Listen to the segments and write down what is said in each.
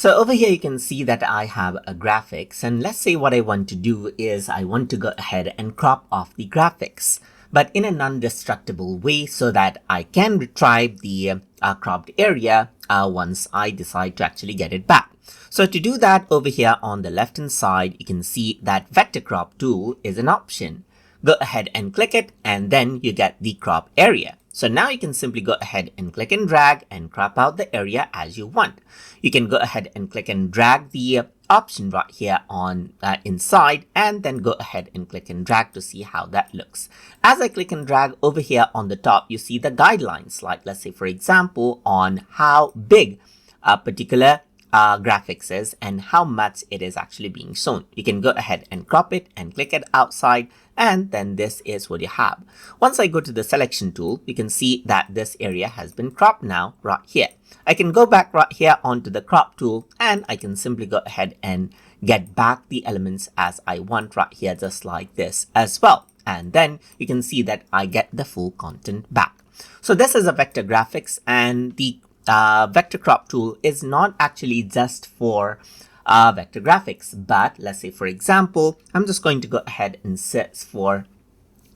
So over here you can see that I have a graphics, and let's say what I want to do is I want to go ahead and crop off the graphics, but in a non-destructible way so that I can retrieve the cropped area once I decide to actually get it back. So to do that, over here on the left hand side, you can see that vector crop tool is an option. Go ahead and click it, and then you get the crop area. So now you can simply go ahead and click and drag and crop out the area as you want. You can go ahead and click and drag the option right here on inside, and then go ahead and click and drag to see how that looks. As I click and drag over here on the top, you see the guidelines, like let's say for example on how big a particular graphics is and how much it is actually being shown. You can go ahead and crop it and click it outside, and then this is what you have. Once I go to the selection tool, you can see that this area has been cropped now right here. I can go back right here onto the crop tool, and I can simply go ahead and get back the elements as I want right here, just like this as well. And then you can see that I get the full content back. So this is a vector graphics, and the vector crop tool is not actually just for vector graphics, but let's say for example, I'm just going to go ahead and search for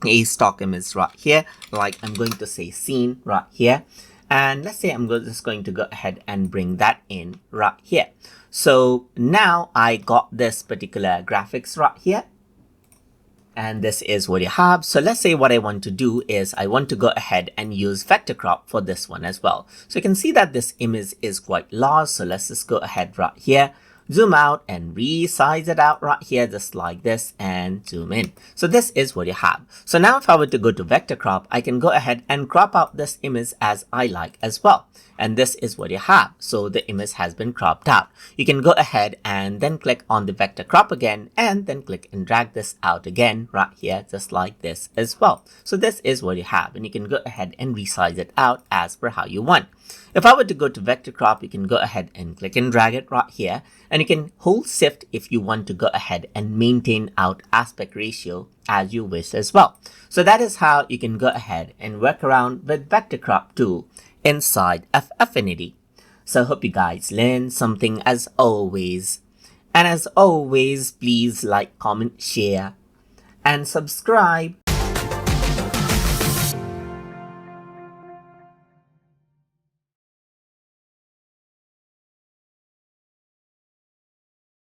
a stock image right here, like I'm going to say scene right here, and let's say I'm just going to go ahead and bring that in right here. So now I got this particular graphics right here, and this is what you have. So let's say what I want to do is I want to go ahead and use vector crop for this one as well. So you can see that this image is quite large. So let's just go ahead right here, zoom out and resize it out right here, just like this, and zoom in. So this is what you have. So now if I were to go to vector crop, I can go ahead and crop out this image as I like as well. And this is what you have. So the image has been cropped out. You can go ahead and then click on the vector crop again, and then click and drag this out again right here, just like this as well. So this is what you have, and you can go ahead and resize it out as per how you want. If I were to go to vector crop, you can go ahead and click and drag it right here, and you can hold shift if you want to go ahead and maintain out aspect ratio as you wish as well. So that is how you can go ahead and work around with vector crop tool inside of Affinity. So hope you guys learned something as always. And as always, please like, comment, share, and subscribe.